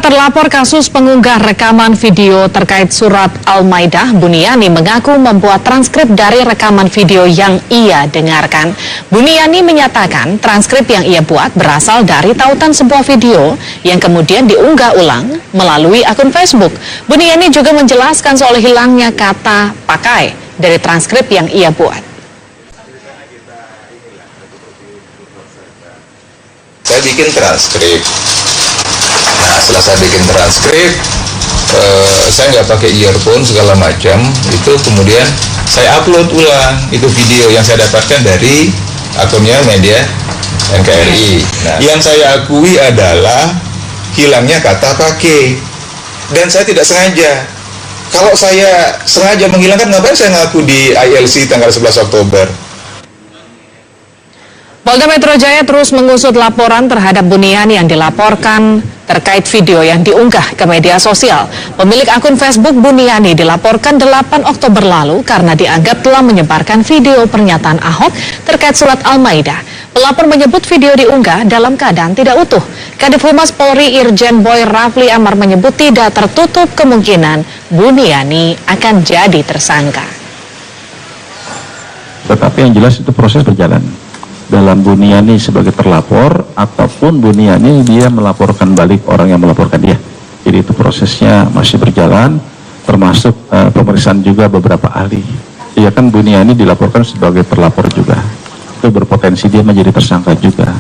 Terlapor kasus pengunggah rekaman video terkait surat Al-Maidah, Buniyani mengaku membuat transkrip dari rekaman video yang ia dengarkan. Buniyani menyatakan transkrip yang ia buat berasal dari tautan sebuah video yang kemudian diunggah ulang melalui akun Facebook. Buniyani juga menjelaskan soal hilangnya kata pakai dari transkrip yang ia buat. Saya bikin transkrip. Nah, setelah saya bikin transkrip, saya nggak pakai earphone segala macam. Itu kemudian saya upload ulang itu video yang saya dapatkan dari akunnya media NKRI. Nah, yang saya akui adalah hilangnya kata pakai, dan saya tidak sengaja. Kalau saya sengaja menghilangkan, ngapain saya ngaku di ILC tanggal 11 Oktober? Polda Metro Jaya terus mengusut laporan terhadap Buniyani yang dilaporkan terkait video yang diunggah ke media sosial. Pemilik akun Facebook Buniyani dilaporkan 8 Oktober lalu karena dianggap telah menyebarkan video pernyataan Ahok terkait surat Al-Maidah. Pelapor menyebut video diunggah dalam keadaan tidak utuh. Kadif Humas Polri Irjen Boy Rafli Amar menyebut tidak tertutup kemungkinan Buniyani akan jadi tersangka. Tetapi yang jelas itu proses berjalan. Dalam Buniyani sebagai terlapor ataupun Buniyani dia melaporkan balik orang yang melaporkan dia. Jadi itu prosesnya masih berjalan, termasuk pemeriksaan juga beberapa ahli. Ya kan Buniyani dilaporkan sebagai terlapor juga. Itu berpotensi dia menjadi tersangka juga.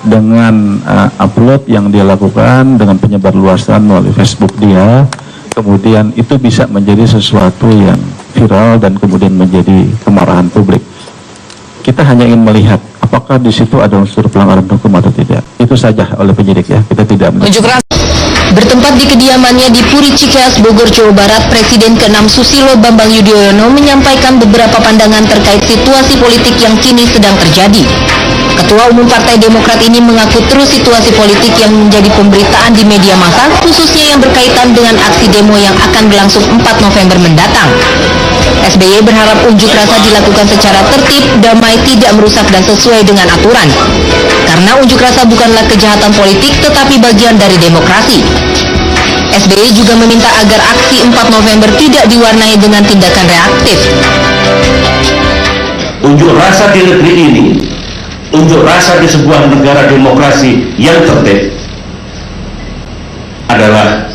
Dengan upload yang dia lakukan, dengan penyebarluasan melalui Facebook dia, kemudian itu bisa menjadi sesuatu yang viral dan kemudian menjadi kemarahan publik. Kita hanya ingin melihat apakah di situ ada unsur pelanggaran hukum atau tidak. Itu saja oleh penyidik ya. Kita tidak Bertempat di kediamannya di Puri Cikeas, Bogor, Jawa Barat, Presiden ke-6 Susilo Bambang Yudhoyono menyampaikan beberapa pandangan terkait situasi politik yang kini sedang terjadi. Ketua Umum Partai Demokrat ini mengaku terus situasi politik yang menjadi pemberitaan di media massa, khususnya yang berkaitan dengan aksi demo yang akan berlangsung 4 November mendatang. SBY berharap unjuk rasa dilakukan secara tertib, damai, tidak merusak dan sesuai dengan aturan. Karena unjuk rasa bukanlah kejahatan politik tetapi bagian dari demokrasi. SBY juga meminta agar aksi 4 November tidak diwarnai dengan tindakan reaktif. Unjuk rasa di negeri ini, unjuk rasa di sebuah negara demokrasi yang tertib adalah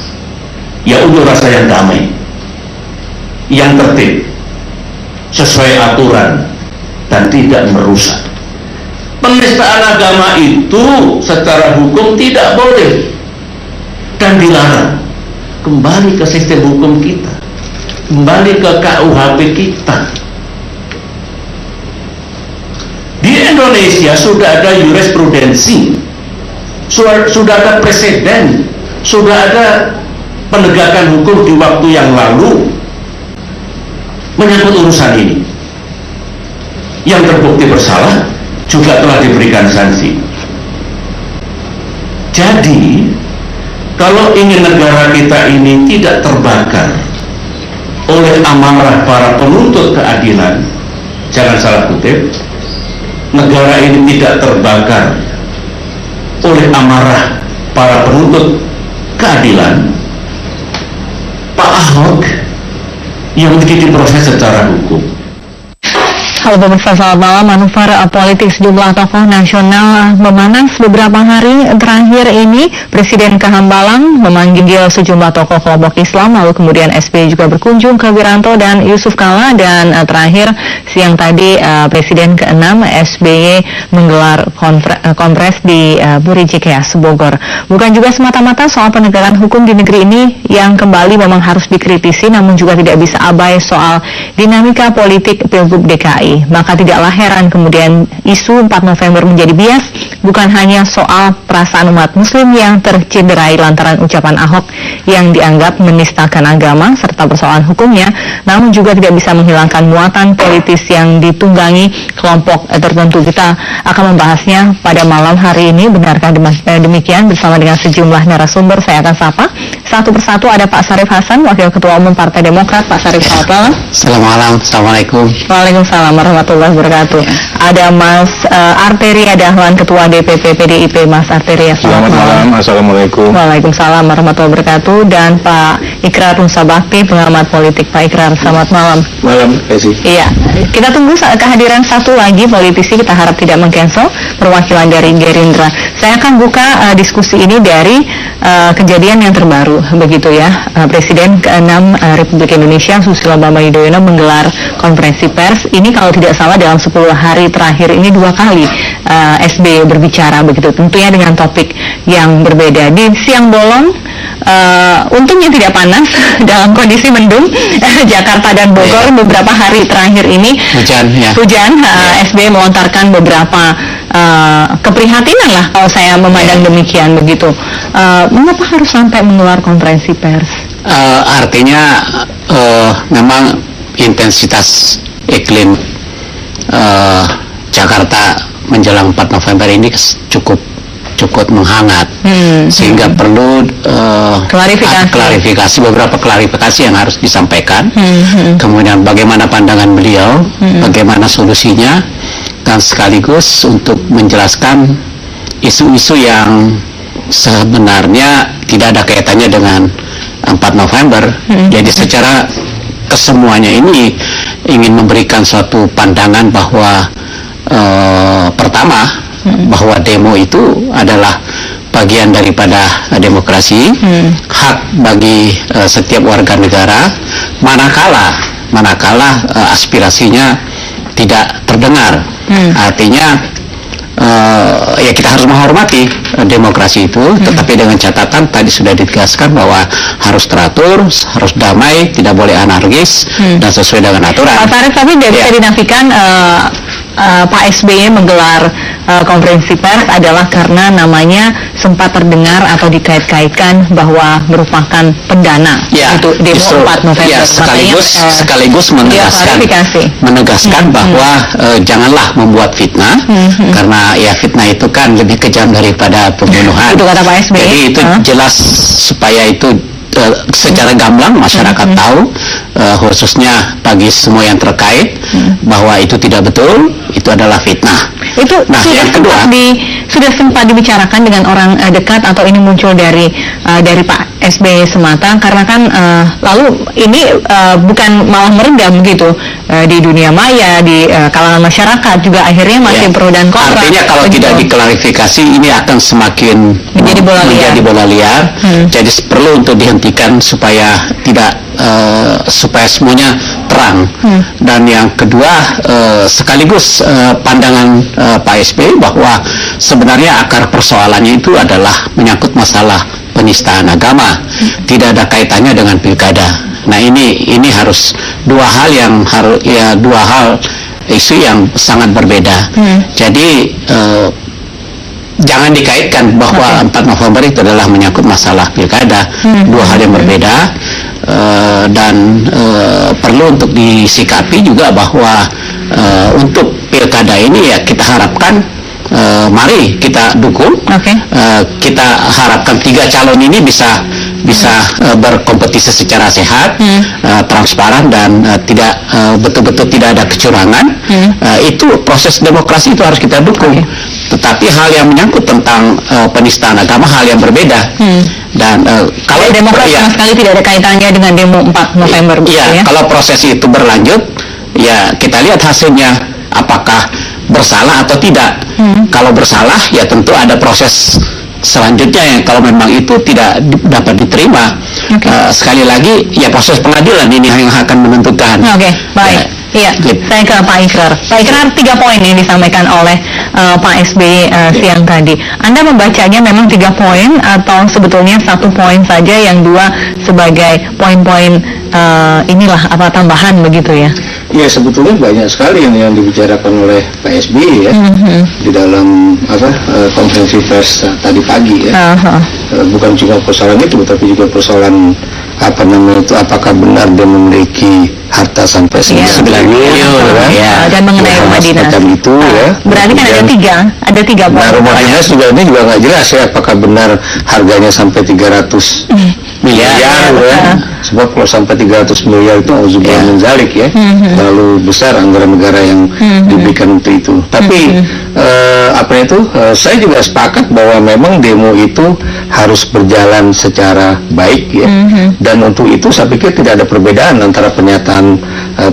ya unjuk rasa yang damai, yang tertib, sesuai aturan dan tidak merusak. Penistaan agama itu secara hukum tidak boleh dan dilarang. Kembali ke sistem hukum kita, kembali ke KUHP kita. Di Indonesia sudah ada jurisprudensi, sudah ada presiden, sudah ada penegakan hukum di waktu yang lalu menyangkut urusan ini. Yang terbukti bersalah juga telah diberikan sanksi. Jadi kalau ingin negara kita ini tidak terbakar oleh amarah para penuntut keadilan, jangan salah kutip, negara ini tidak terbakar oleh amarah para penuntut keadilan, Pak Ahok yang diproses secara hukum. Halo pemirsa, selamat malam. Manuver politik sejumlah tokoh nasional memanas beberapa hari terakhir ini. Presiden ke-Hambalang memanggil sejumlah tokoh kelompok Islam, lalu kemudian SBY juga berkunjung ke Wiranto dan Yusuf Kala, dan terakhir siang tadi Presiden ke-6 SBY menggelar kongres di Puri Cikeas, Bogor. Bukan juga semata-mata soal penegakan hukum di negeri ini yang kembali memang harus dikritisi, namun juga tidak bisa abai soal dinamika politik Pilgub DKI. Maka tidaklah heran kemudian isu 4 November menjadi bias, bukan hanya soal perasaan umat muslim yang tercederai lantaran ucapan Ahok yang dianggap menistakan agama serta persoalan hukumnya, namun juga tidak bisa menghilangkan muatan politis yang ditunggangi kelompok tertentu. Kita akan membahasnya pada malam hari ini. Benarkah demikian? Bersama dengan sejumlah narasumber saya akan sapa. satu persatu. Ada Pak Syarif Hasan, Wakil Ketua Umum Partai Demokrat. Pak Syarif, selamat malam. Selamat malam, Assalamualaikum. Waalaikumsalam warahmatullahi wabarakatuh. Ada Mas Arteria Dahlan, Ketua DPP PDIP. Mas Arteria, Selamat malam. Assalamualaikum. Waalaikumsalam warahmatullahi wabarakatuh. Dan Pak Ikrar Nusa Bakti, pengamat politik. Pak Ikrar, selamat malam. Malam, Esi. Iya, kita tunggu kehadiran satu lagi politisi, kita harap tidak meng-cancel, perwakilan dari Gerindra. Saya akan buka diskusi ini dari kejadian yang terbaru, begitu ya. Presiden ke-6 Republik Indonesia Susilo Bambang Yudhoyono menggelar konferensi pers. Ini kalau tidak salah dalam 10 hari terakhir ini 2 kali SBY berbicara, begitu. Tentunya dengan topik yang berbeda. Di siang bolong, untungnya tidak panas dalam kondisi mendung Jakarta dan Bogor beberapa hari terakhir ini hujan. SBY melontarkan beberapa keprihatinan lah kalau saya memandang demikian, begitu. Mengapa harus sampai menggelar konferensi pers? Artinya memang intensitas iklim Jakarta menjelang 4 November ini cukup menghangat, sehingga perlu klarifikasi, beberapa klarifikasi yang harus disampaikan. Kemudian bagaimana pandangan beliau, bagaimana solusinya, dan sekaligus untuk menjelaskan isu-isu yang sebenarnya tidak ada kaitannya dengan 4 November. Jadi secara kesemuanya ini ingin memberikan suatu pandangan bahwa pertama, bahwa demo itu adalah bagian daripada demokrasi, hak bagi setiap warga negara, manakala aspirasinya tidak terdengar. Artinya ya kita harus menghormati demokrasi itu, tetapi dengan catatan tadi sudah ditegaskan bahwa harus teratur, harus damai, tidak boleh anarkis, dan sesuai dengan aturan. Pak Syarif, tapi tidak bisa dinafikan Pak SBY menggelar konferensi pers adalah karena namanya sempat terdengar atau dikait-kaitkan bahwa merupakan pendana untuk demo 4 November. Ya, sekaligus menegaskan bahwa janganlah membuat fitnah, karena ya fitnah itu kan lebih kejam daripada pembunuhan. Itu kata Pak SBY. Jadi itu jelas supaya itu secara gamblang masyarakat tahu, khususnya bagi semua yang terkait, bahwa itu tidak betul, itu adalah fitnah. Itu sudah sempat dibicarakan dengan orang dekat, atau ini muncul dari Pak SBY semata, karena kan lalu ini bukan malah meredam gitu di dunia maya, di kalangan masyarakat juga akhirnya masih pro dan kontra. Artinya kalau tidak diklarifikasi ini akan semakin menjadi bola liar. Jadi perlu untuk dihentikan supaya tidak supaya semuanya terang. Dan yang kedua, sekaligus pandangan Pak SBY bahwa sebenarnya akar persoalannya itu adalah menyangkut masalah penistaan agama, tidak ada kaitannya dengan pilkada. Nah ini harus dua hal isu yang sangat berbeda. Jadi jangan dikaitkan bahwa 4 November itu adalah menyangkut masalah pilkada, dua hal yang berbeda. Dan perlu untuk disikapi juga bahwa untuk pilkada ini ya kita harapkan, mari kita dukung, kita harapkan 3 calon ini bisa berkompetisi secara sehat, transparan, dan tidak betul-betul tidak ada kecurangan. Itu proses demokrasi, itu harus kita dukung. Tetapi hal yang menyangkut tentang penistaan agama hal yang berbeda. Dan kalau demokrasi sama sekali tidak ada kaitannya dengan demo 4 November. Iya, kalau proses itu berlanjut, ya kita lihat hasilnya apakah bersalah atau tidak. Kalau bersalah, ya tentu ada proses selanjutnya yang kalau memang itu tidak dapat diterima. Sekali lagi, ya proses pengadilan ini yang akan menentukan. Baik. Iya, saya ke Pak Ikrar. Pak Ikrar, 3 poin yang disampaikan oleh Pak SBY siang tadi. Anda membacanya memang 3 poin atau sebetulnya 1 poin saja, yang 2 sebagai poin-poin inilah tambahan begitu ya? Ya, sebetulnya banyak sekali yang dibicarakan oleh Pak SBY ya di dalam konferensi pers tadi pagi ya. Bukan cuma persoalan itu, tapi juga persoalan apakah benar dia memiliki harta sampai 9 miliar dan mengenai rumah dinas itu ya. Berarti kan ada tiga poin. Nah, rumah dinas juga ini juga nggak jelas ya, apakah benar harganya sampai 300 miliar ya. Sebab kalau sampai 300 miliar itu auzubillah min zalik ya, terlalu besar anggaran negara yang diberikan untuk itu. Tapi saya juga sepakat bahwa memang demo itu harus berjalan secara baik ya. Dan untuk itu saya pikir tidak ada perbedaan antara pernyataan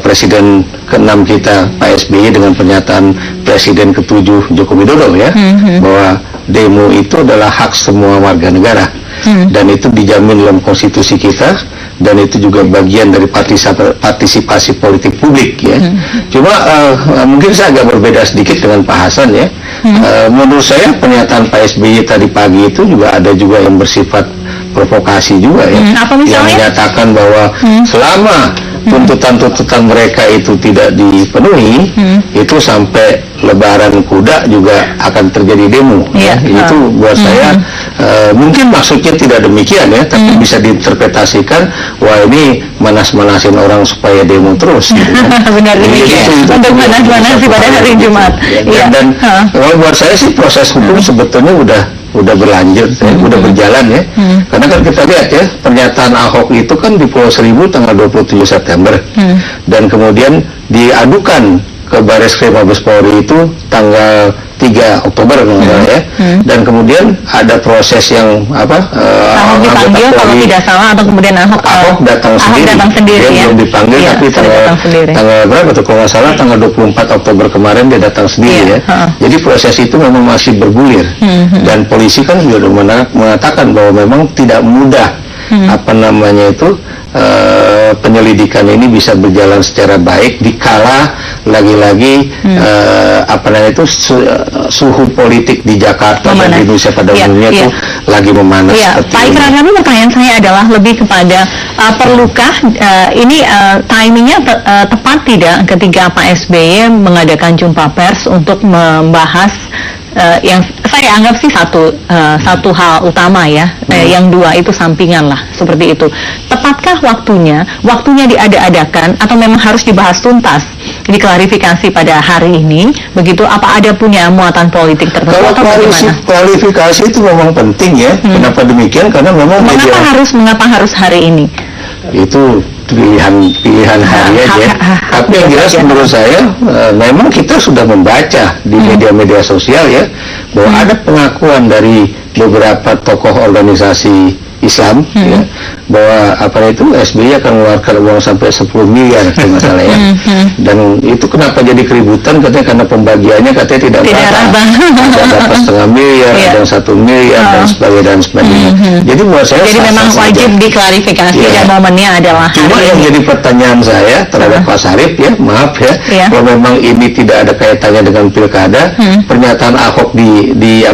Presiden ke-6 kita Pak SBY dengan pernyataan Presiden ke-7 Joko Widodo ya, bahwa demo itu adalah hak semua warga negara. Dan itu dijamin dalam konstitusi kita, dan itu juga bagian dari partisipasi politik publik ya. Cuma mungkin saya agak berbeda sedikit dengan Pak Hasan ya. Menurut saya pernyataan Pak SBY tadi pagi itu juga ada juga yang bersifat provokasi juga ya. Yang menyatakan bahwa selama tuntutan-tuntutan mereka itu tidak dipenuhi, itu sampai Lebaran Kuda juga akan terjadi demo. Itu buat saya mungkin maksudnya tidak demikian ya, tapi bisa diinterpretasikan wah ini manas-manasin orang supaya demo terus. Gitu, kan? Benar demikian. Untuk manas-manasi pada hari Jumat. Dan kalau buat saya sih proses hukum sebetulnya udah berlanjut, udah berjalan ya. Karena kan kita lihat ya, pernyataan Ahok itu kan di Pulau Seribu tanggal 27 September. Dan kemudian diadukan ke Bareskrim Mabes Polri itu tanggal 3 Oktober ya. Dan kemudian ada proses yang Ahok dipanggil kalau tidak salah, atau kemudian Ahok datang sendiri. Dia belum dipanggil, tapi tanggal berapa tuh kalau nggak salah tanggal 24 Oktober kemarin dia datang sendiri ya. Jadi proses itu memang masih bergulir. Dan polisi kan juga mengatakan bahwa memang tidak mudah penyelidikan ini bisa berjalan secara baik dikala lagi-lagi suhu politik di Jakarta dan di Indonesia pada umumnya itu lagi memanas. Pak Ikrar, kami pertanyaan saya adalah lebih kepada perlukah ini timingnya tepat tidak ketika Pak SBY mengadakan jumpa pers untuk membahas yang saya anggap sih satu hal utama ya, yang dua itu sampingan lah, seperti itu. Tepatkah waktunya diada-adakan atau memang harus dibahas tuntas, diklarifikasi pada hari ini, begitu? Apa ada punya muatan politik tertentu? Kalau klarifikasi itu memang penting ya. Kenapa demikian? Karena memang mengapa harus hari ini? Itu pilihan hari aja. Tapi yang jelas menurut saya memang kita sudah membaca di media-media sosial ya, bahwa ada pengakuan dari beberapa tokoh organisasi Islam ya, bahwa SBY akan mengeluarkan uang sampai 10 miliar kalau nggak salah ya. Dan itu kenapa jadi keributan, katanya karena pembagiannya katanya tidak rata. Ada dapat 0,5 miliar, ada 1 miliar dan sebagainya. Jadi buat saya memang wajib diklarifikasi dan momennya adalah cuma yang jadi pertanyaan saya terhadap Pak Sarip ya, maaf ya, kalau memang ini tidak ada kaitannya dengan pilkada, pernyataan Ahok di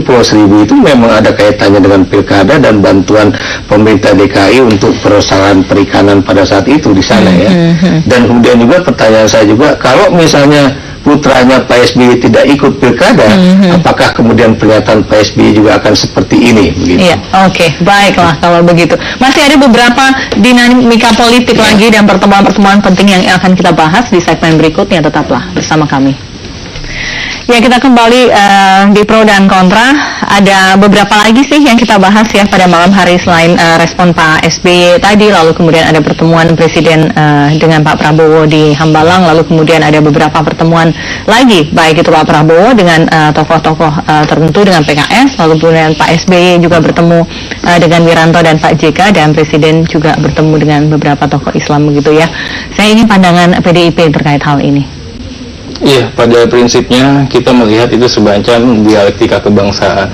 Pulau Seribu itu memang ada kaitannya dengan pilkada dan bantuan pemerintah DKI untuk persoalan perikanan pada saat itu di sana ya. Dan kemudian juga pertanyaan saya juga, kalau misalnya putranya Pak SBY tidak ikut pilkada, apakah kemudian pernyataan Pak SBY juga akan seperti ini? Begitu. Oke, baiklah kalau begitu. Masih ada beberapa dinamika politik lagi dan pertemuan-pertemuan penting yang akan kita bahas di segmen berikutnya. Tetaplah bersama kami. Ya, kita kembali di pro dan kontra. Ada beberapa lagi sih yang kita bahas ya pada malam hari, selain respon Pak SBY tadi, lalu kemudian ada pertemuan Presiden dengan Pak Prabowo di Hambalang, lalu kemudian ada beberapa pertemuan lagi, baik itu Pak Prabowo dengan tokoh-tokoh tertentu dengan PKS, lalu kemudian Pak SBY juga bertemu dengan Wiranto dan Pak JK, dan Presiden juga bertemu dengan beberapa tokoh Islam begitu ya. Saya ingin pandangan PDIP terkait hal ini. Iya, pada prinsipnya kita melihat itu semacam dialektika kebangsaan.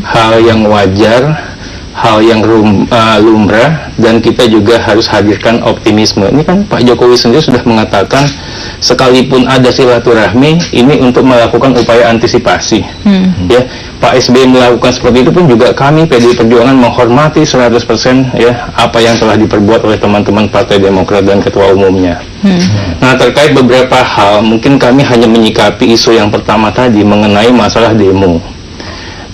Hal yang wajar, hal yang lumrah, dan kita juga harus hadirkan optimisme. Ini kan Pak Jokowi sendiri sudah mengatakan, sekalipun ada silaturahmi, ini untuk melakukan upaya antisipasi. Ya, Pak SBY melakukan seperti itu pun juga kami PDI Perjuangan menghormati 100% ya apa yang telah diperbuat oleh teman-teman Partai Demokrat dan Ketua Umumnya. Nah, terkait beberapa hal, mungkin kami hanya menyikapi isu yang pertama tadi mengenai masalah demo.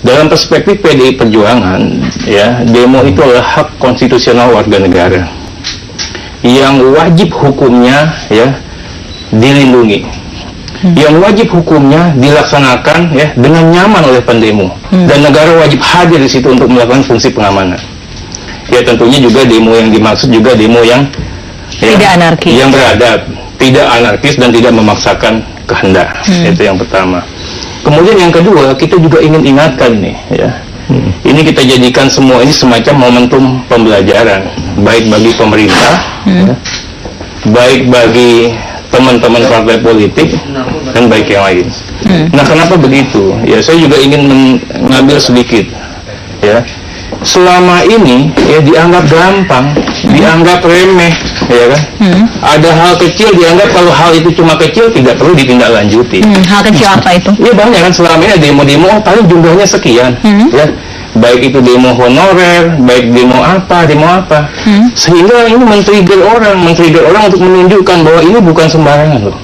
Dalam perspektif PDI Perjuangan, ya, demo itu adalah hak konstitusional warga negara yang wajib hukumnya ya dilindungi, yang wajib hukumnya dilaksanakan ya dengan nyaman oleh pendemo, dan negara wajib hadir di situ untuk melakukan fungsi pengamanan. Ya, Ya tentunya juga demo yang dimaksud juga demo yang tidak anarkis, yang beradab, tidak anarkis dan tidak memaksakan kehendak. Itu yang pertama. Kemudian yang kedua, kita juga ingin ingatkan nih, ya. Ini kita jadikan semua ini semacam momentum pembelajaran, baik bagi pemerintah, ya, baik bagi teman-teman partai politik, dan baik yang lain. Nah, kenapa begitu? Ya, saya juga ingin mengambil sedikit, ya. Selama ini ya dianggap gampang, dianggap remeh, ya kan? Ada hal kecil dianggap kalau hal itu cuma kecil tidak perlu ditindaklanjuti. Hal kecil apa itu? Ya banyak kan, selama ini demo-demo paling jumlahnya sekian, ya. Baik itu demo honorer, baik demo apa, sehingga ini men-trigger orang untuk menunjukkan bahwa ini bukan sembarangan loh.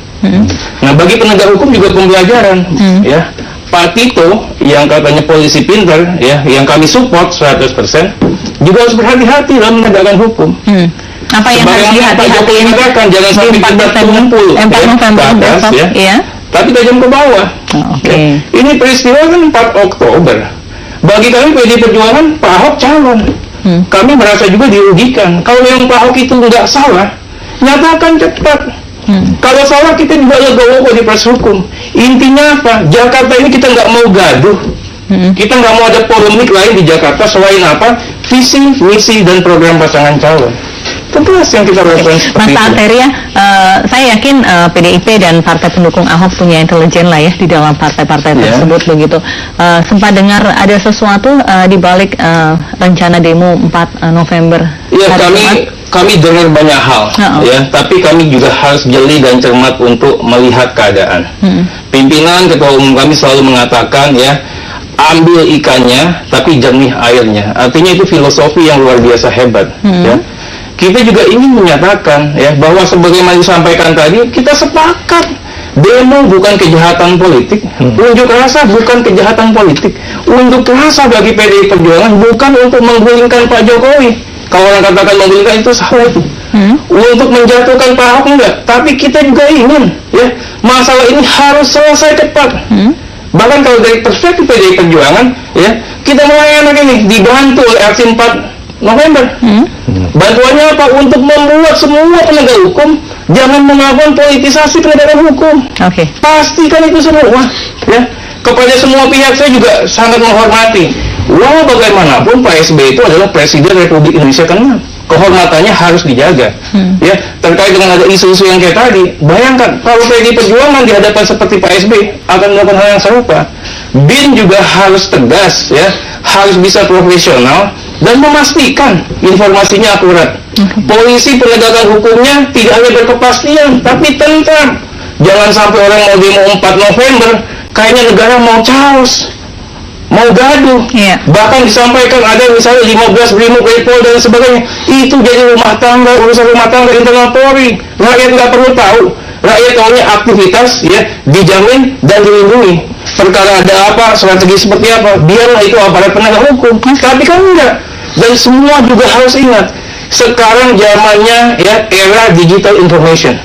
Nah, bagi penegak hukum juga pembelajaran, ya. Pak Tito yang katanya polisi pintar, ya, yang kami support 100%, juga harus berhati-hati dalam menegakkan hukum. Apa yang harus dihati-hatiin? Jangan sampai kita tumpul ke atas, ya, tapi tajam ke bawah. Ya. Ini peristiwa kan 4 Oktober. Bagi kami PD Perjuangan, Pak Ahok calon. Kami merasa juga dirugikan. Kalau yang Pak Ahok itu nggak salah, nyatakan cepat. Kalau salah kita juga legowo di proses hukum. Intinya apa? Jakarta ini kita nggak mau gaduh. Kita nggak mau ada polemik lain di Jakarta selain apa? Visi, misi, dan program pasangan calon. Tentu yang kita lakukan seperti Mas Arteria, saya yakin PDIP dan partai pendukung Ahok punya intelijen lah ya di dalam partai-partai tersebut begitu. Sempat dengar ada sesuatu di balik rencana demo 4 November. Iya, kami dengar banyak hal, ya. Tapi kami juga harus jeli dan cermat untuk melihat keadaan. Pimpinan ketua umum kami selalu mengatakan, ya, ambil ikannya tapi jernih airnya. Artinya itu filosofi yang luar biasa hebat, ya. Kita juga ingin menyatakan, ya, bahwa sebagaimana disampaikan tadi, kita sepakat demo bukan kejahatan politik, unjuk rasa bukan kejahatan politik, unjuk rasa bagi PDI Perjuangan bukan untuk menggulingkan Pak Jokowi. Kalau orang katakan menggulingkan itu salah itu. Untuk menjatuhkan Pak Ahok enggak, tapi kita juga ingin, ya, masalah ini harus selesai cepat. Bahkan kalau dari perspektif PDI Perjuangan, ya, kita mulai anak ini dibantu oleh aksi 4 November. Bantuannya apa? Untuk membuat semua penegak hukum jangan melakukan politisasi penegakan hukum. Pastikan itu semua, ya. Kepada semua pihak saya juga sangat menghormati. Walau bagaimanapun Pak SBY itu adalah Presiden Republik Indonesia ke-6. Kehormatannya harus dijaga. Ya, terkait dengan ada isu-isu yang kayak tadi, bayangkan kalau PDI Perjuangan di hadapan seperti Pak SBY akan melakukan hal yang serupa. BIN juga harus tegas, ya, harus bisa profesional dan memastikan informasinya akurat. Polisi penegakan hukumnya tidak hanya berkepastian, tapi tentram. Jangan sampai orang mau demo 4 November, kayaknya negara mau chaos, mau gaduh. Bahkan disampaikan ada misalnya 15 brimob, Polda dan sebagainya. Itu jadi urusan rumah tangga internal Polri. Rakyat nggak perlu tahu. Rakyat tahunya aktivitas, ya, dijamin dan dilindungi. Perkara ada apa, strategi seperti apa, biarlah itu aparat penegak hukum. Tapi kan enggak. Dan semua juga harus ingat, sekarang zamannya, ya, era digital information.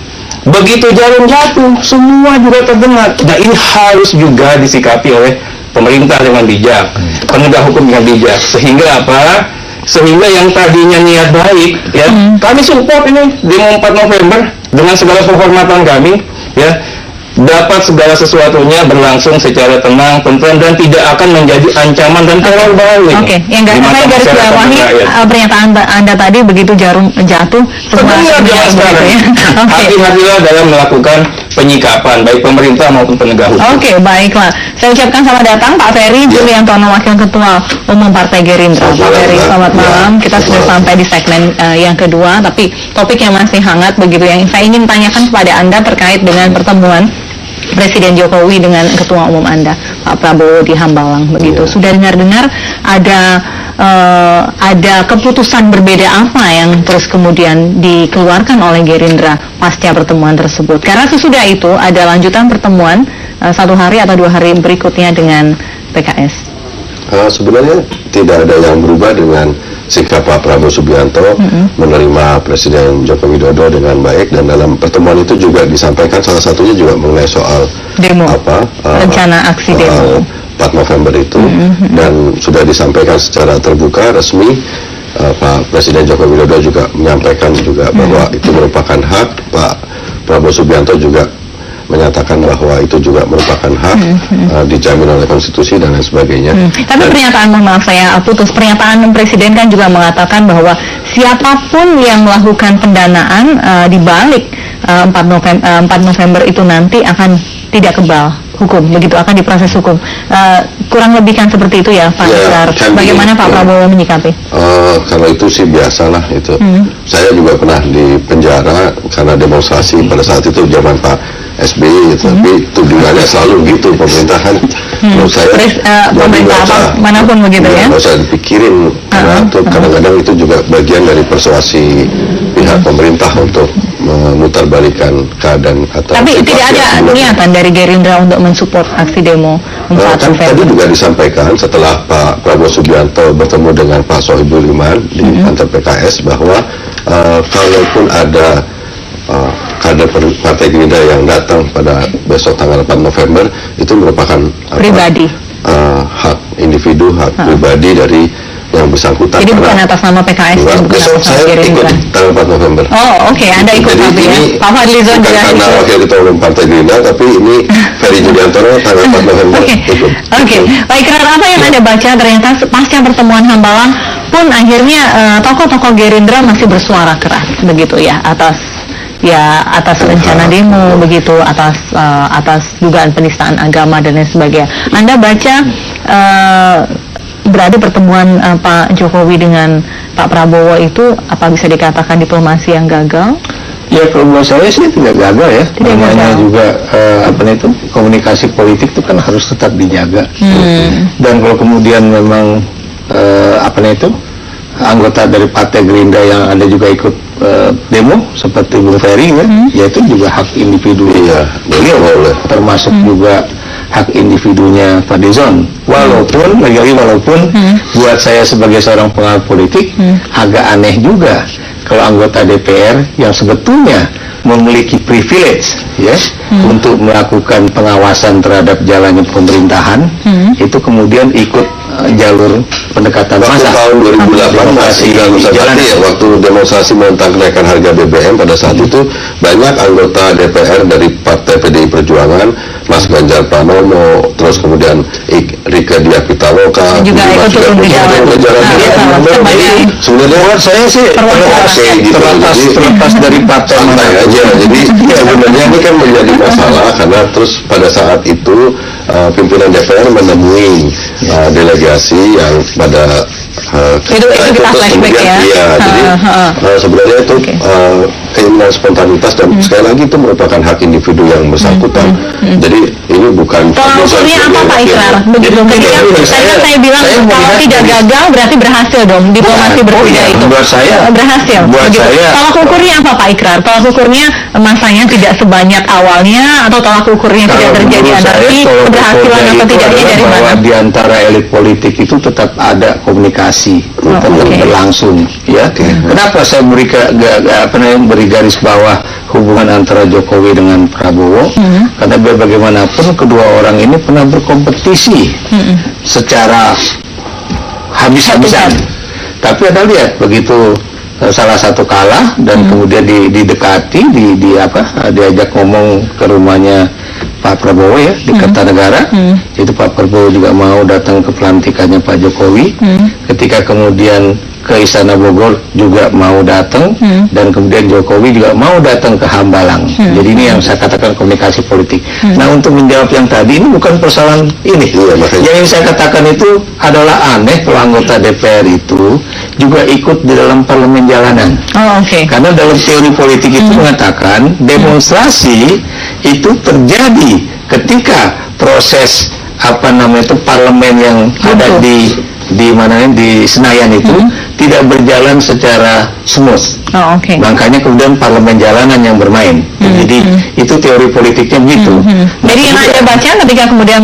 Begitu jarum jatuh, semua juga terdengar. Nah, ini harus juga disikapi oleh pemerintah dengan bijak, penegak hukum dengan bijak. Sehingga apa? Sehingga yang tadinya niat baik, ya, kami support ini demo 4 November dengan segala penghormatan kami, ya, dapat segala sesuatunya berlangsung secara tenang, tentram, dan tidak akan menjadi ancaman dan teror balik. Yang nggak saya garis bawahi pernyataan Anda tadi, begitu jarum jatuh semua sekarang. Hati-hatilah dalam melakukan penyikapan baik pemerintah maupun penegak hukum. Baiklah. Saya ucapkan selamat datang Pak Ferry Juliantono, Wakil Ketua Umum Partai Gerindra. Pak Ferry, selamat malam. Kita sudah sampai di segmen yang kedua, tapi topik yang masih hangat begitu yang saya ingin tanyakan kepada Anda terkait dengan pertemuan Presiden Jokowi dengan Ketua Umum Anda, Pak Prabowo, di Hambalang begitu. Sudah dengar-dengar ada keputusan berbeda apa yang terus kemudian dikeluarkan oleh Gerindra pasca pertemuan tersebut? Karena sesudah itu ada lanjutan pertemuan 1 hari atau 2 hari berikutnya dengan PKS. Sebenarnya tidak ada yang berubah dengan sikap Pak Prabowo Subianto menerima Presiden Joko Widodo dengan baik, dan dalam pertemuan itu juga disampaikan salah satunya juga mengenai soal demo, rencana aksi demo 4 November itu, dan sudah disampaikan secara terbuka resmi Pak Presiden Joko Widodo juga menyampaikan juga bahwa itu merupakan hak. Pak Prabowo Subianto juga menyatakan bahwa itu juga merupakan hak dijamin oleh konstitusi dan lain sebagainya. Tapi pernyataan, mohon maaf saya putus, pernyataan Presiden kan juga mengatakan bahwa siapapun yang melakukan pendanaan di balik 4 November itu nanti akan tidak kebal hukum, begitu, akan diproses hukum. Kurang lebih kan seperti itu ya Pak Ikrar. Bagaimana Pak Prabowo menyikapi? Kalau itu sih biasalah itu. Saya juga pernah di penjara karena demonstrasi pada saat itu zaman Pak SBY, tapi tudingannya selalu gitu pemerintahan. Menurut saya pemerintah manapun begitu ya. Nggak usah dipikirin karena kadang-kadang itu juga bagian dari persuasi pihak pemerintah untuk memutarbalikkan keadaan atau tapi tidak ada niatan dari Gerindra untuk mensupport aksi demo 4 November. Tadi juga disampaikan setelah Pak Prabowo Subianto bertemu dengan Pak Sohibul Iman di kantor PKS bahwa kalaupun ada kader Partai Gerindra yang datang pada besok tanggal 4 November itu merupakan pribadi, hak individu, hak pribadi dari yang bersangkutan. Jadi bukan atas nama PKS, bukan besok atas saya nama Gerindra. ikut tanggal 4 November. Oh oke, Anda ikut tapi ya. Pak Fadlizon bukan juga karena ikut. wakil ketua umum Partai Gerindra, tapi ini Ferry Juliantono tanggal 4 November ikut. Oke. Pak Ikrar, apa yang Anda baca ternyata pasca pertemuan Hambalang pun akhirnya tokoh-tokoh Gerindra masih bersuara keras begitu ya atas rencana demo begitu, atas dugaan penistaan agama dan lain sebagainya. Anda baca berarti pertemuan Pak Jokowi dengan Pak Prabowo itu apa bisa dikatakan diplomasi yang gagal? Ya kalau buat saya sih tidak gagal ya. Namanya juga komunikasi politik itu kan harus tetap dijaga. Dan kalau kemudian memang anggota dari Partai Gerindra yang ada juga ikut demo seperti Bung Ferry ya itu juga hak individu beliau, termasuk juga hak individunya Fadlizon. Walaupun buat saya sebagai seorang pengamat politik agak aneh juga kalau anggota DPR yang sebetulnya memiliki privilege untuk melakukan pengawasan terhadap jalannya pemerintahan itu kemudian ikut jalur pendekatan massa. Tahun 2008 masih waktu demonstrasi menentang kenaikan harga BBM pada saat itu banyak anggota DPR dari Partai PDI Perjuangan, Mas Ganjar Pranowo, terus kemudian Rika Diah Pitaloka juga ikut turun ke jalan. Sebenarnya buat saya sih terlepas dari partai mana aja. Jadi sebenarnya ini kan menjadi masalah karena terus pada saat itu pimpinan DPR menemui delegasi yang pada itu kita flashback ya. Jadi sebenarnya itu keinginan spontanitas dan sekali lagi itu merupakan hak individu yang bersangkutan. Jadi ini bukan. Tolak ukurnya apa Pak Ikrar? Begitu ketika saya bilang kalau tidak gagal berarti berhasil dong diplomasi berkuda itu. Buat saya berhasil. Tolak ukurnya apa Pak Ikrar? Tolak ukurnya masanya tidak sebanyak awalnya atau tolak ukurnya tidak terjadi anarki, keberhasilan atau tidaknya dari mana? Bahwa di antara elit politik itu tetap ada komunikasi tetap berlangsung ya. Kenapa saya beri garis bawah hubungan antara Jokowi dengan Prabowo? Karena bagaimanapun kedua orang ini pernah berkompetisi secara habis-habisan. Tapi Anda lihat begitu salah satu kalah dan kemudian didekati, diajak ngomong ke rumahnya Pak Prabowo ya di Kertanegara. Itu Pak Prabowo juga mau datang ke pelantikannya Pak Jokowi. Ketika kemudian ke Istana Bogor juga mau datang dan kemudian Jokowi juga mau datang ke Hambalang. Jadi ini yang saya katakan komunikasi politik. Nah untuk menjawab yang tadi ini bukan persoalan ini. Yang saya katakan itu adalah aneh kalau anggota DPR itu juga ikut di dalam parlemen jalanan. Karena dalam teori politik itu mengatakan demonstrasi itu terjadi ketika proses parlemen yang ada di Senayan itu tidak berjalan secara smooth. Makanya kemudian parlemen jalanan yang bermain. Jadi itu teori politiknya begitu. Jadi yang Anda baca ketika kemudian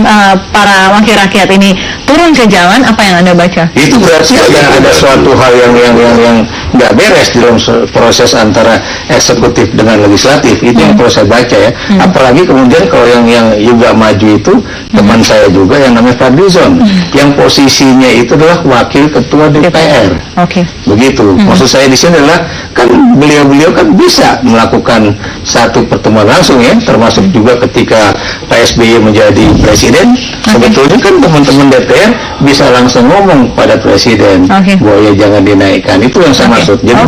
para wakil rakyat ini turun ke jalan, apa yang Anda baca? Itu berarti ada suatu hal yang nggak beres di dalam proses antara eksekutif dengan legislatif. Itu yang perlu saya baca ya. Apalagi kemudian kalau yang juga maju itu teman saya juga yang namanya Fadlizon, yang posisinya itu adalah wakil ketua DPR. Oke. Begitu. Maksud saya di sini adalah kan beliau-beliau kan bisa melakukan satu pertemuan langsung ya, termasuk juga ketika Pak SBY menjadi presiden. Sebetulnya kan teman-teman DPR bisa langsung ngomong pada presiden bahwa ya jangan dinaikkan. Itu yang saya maksud. Jadi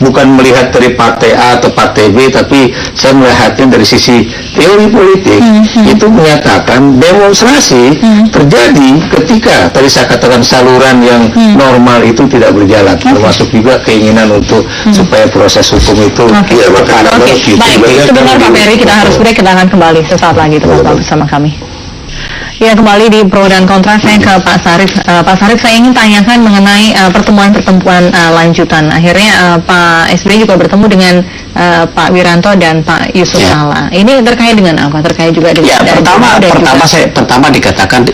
bukan melihat dari partai A atau partai B, tapi saya melihatnya dari sisi teori politik. Itu menyatakan demonstrasi terjadi ketika tadi saya katakan saluran yang normal itu tidak berjalan, termasuk juga keinginan untuk supaya proses hukum itu Baik, sebentar Pak Ferry, kita harus break, kita akan kembali sesaat lagi tetaplah bersama kami. Ya, kembali di pro dan kontra, saya ke Pak Sarif. Pak Sarif, saya ingin tanyakan mengenai pertemuan-pertemuan lanjutan. Akhirnya Pak SBY juga bertemu dengan Pak Wiranto dan Pak Yusuf Kalla. Ini terkait dengan apa? Terkait juga dengan pertama dikatakan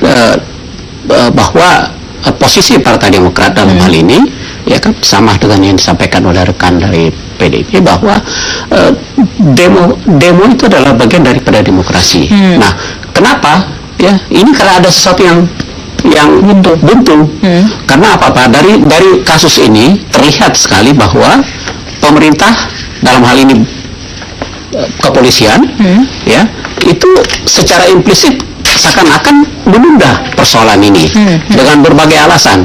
bahwa posisi Partai Demokrat dalam hal ini ya kan sama dengan yang disampaikan oleh rekan dari PDIP bahwa demo itu adalah bagian daripada demokrasi. Nah, kenapa? Ya, ini karena ada sesuatu yang buntu. Karena apa? Dari kasus ini terlihat sekali bahwa pemerintah dalam hal ini kepolisian ya itu secara implisit seakan-akan menunda persoalan ini dengan berbagai alasan.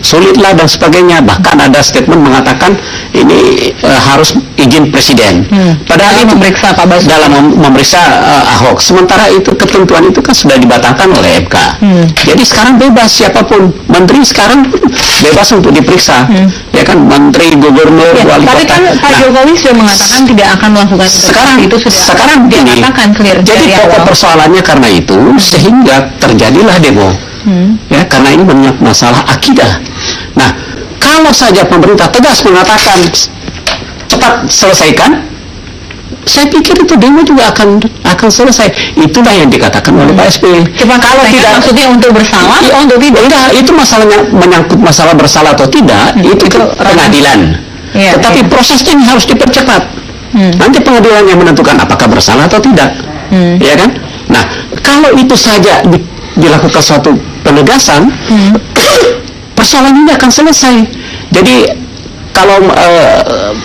Sulitlah dan sebagainya, bahkan ada statement mengatakan ini harus izin presiden. Padahal itu memeriksa Pak Basuki, dalam memeriksa Ahok. Sementara itu ketentuan itu kan sudah dibatalkan oleh MK. Jadi sekarang bebas siapapun, menteri sekarang bebas untuk diperiksa. Ya kan, menteri, gubernur, wali kota. Tapi kan Pak Jokowi sudah mengatakan tidak akan melakukan itu sekarang dinyatakan clear. Jadi pokok persoalannya karena itu sehingga terjadilah demo. Ya, karena ini banyak masalah akidah. Nah, kalau saja pemerintah tegas mengatakan cepat selesaikan, saya pikir itu demo juga akan selesai. Itulah yang dikatakan oleh Pak SBY. Kalau tidak, maksudnya untuk bersalah, untuk tidak. Enggak, itu masalahnya menyangkut masalah bersalah atau tidak, itu pengadilan. Tetapi prosesnya harus dipercepat. Nanti pengadilan yang menentukan apakah bersalah atau tidak. Ya kan? Nah, kalau itu saja dilakukan suatu penegasan, persoalan ini akan selesai. Jadi kalau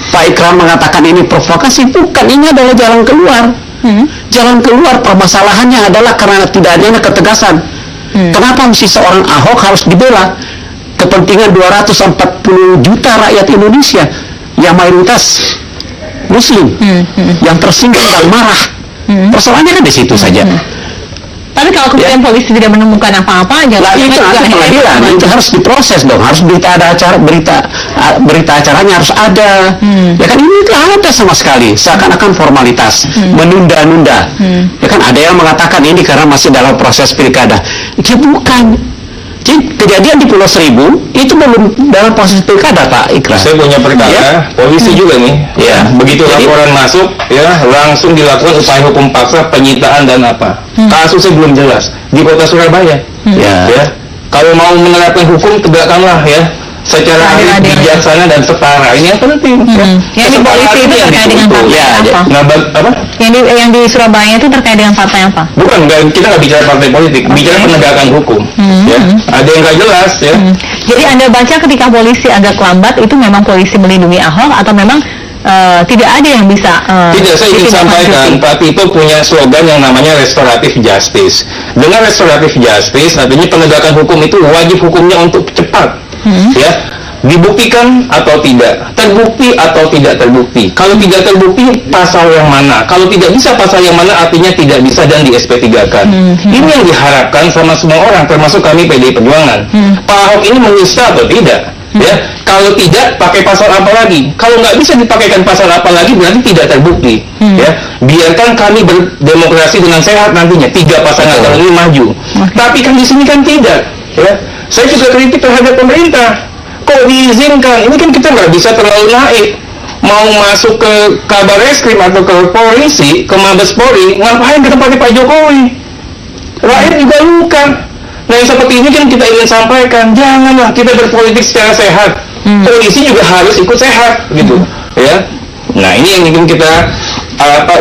Pak Ikram mengatakan ini provokasi, bukan, ini adalah jalan keluar. Jalan keluar permasalahannya adalah karena tidak adanya ketegasan. Kenapa mesti seorang Ahok harus dibela? Kepentingan 240 juta rakyat Indonesia yang mayoritas Muslim, yang tersinggung dan marah. Persoalannya kan di situ saja. Tapi kalau kemudian polisi tidak menemukan apa-apa, itu pengadilan, itu harus diproses dong, harus berita acaranya harus ada. Ya kan, ini tidak ada sama sekali, seakan-akan formalitas, menunda-nunda. Ya kan, ada yang mengatakan ini karena masih dalam proses pilkada. Ya bukan. Jadi kejadian di Pulau Seribu itu belum dalam proses pilkada, Pak Ikram. Saya punya perkara, polisi juga nih. Ya, begitu laporan masuk, ya langsung dilakukan upaya hukum paksa, penyitaan dan apa. Kasusnya belum jelas di Kota Surabaya. Ya, kalau mau menerapkan hukum tegakkanlah ya secara adil, bijaksana dan setara. Ini yang penting. Yang di polisi itu terkait dengan partai apa? Yang di Surabaya itu terkait dengan partai apa? Bukan, kita nggak bicara partai politik, bicara penegakan hukum. Ya, ada yang nggak jelas ya. Jadi Anda baca ketika polisi agak lambat itu memang polisi melindungi Ahok atau memang tidak ada yang bisa tidak, saya ingin sampaikan Pak Tito punya slogan yang namanya restoratif justice. Dengan restoratif justice artinya penegakan hukum itu wajib hukumnya untuk cepat. Ya, dibuktikan atau tidak, terbukti atau tidak terbukti. Kalau tidak terbukti, pasal yang mana? Kalau tidak bisa pasal yang mana, artinya tidak bisa dan di SP3-kan. Ini yang diharapkan sama semua orang, termasuk kami PDI Perjuangan. Pak Ahok ini menista atau tidak? Ya, kalau tidak, pakai pasal apa lagi? Kalau nggak bisa dipakaikan pasal apa lagi, berarti tidak terbukti. Ya, biarkan kami berdemokrasi dengan sehat nantinya. 3 pasangan calon ini maju. Tapi kan di sini kan tidak. Ya, saya juga kritik terhadap pemerintah. Kok diizinkan? Ini kan kita nggak bisa terlalu naik. Mau masuk ke kabar reskrim atau ke polisi, ke Mabes Polri, ngapain kita pakai Pak Jokowi? Rakyat juga luka. Nah, yang seperti ini kan kita ingin sampaikan, janganlah kita berpolitik secara sehat. Polisi juga harus ikut sehat, gitu. Ya. Nah, ini yang ingin kita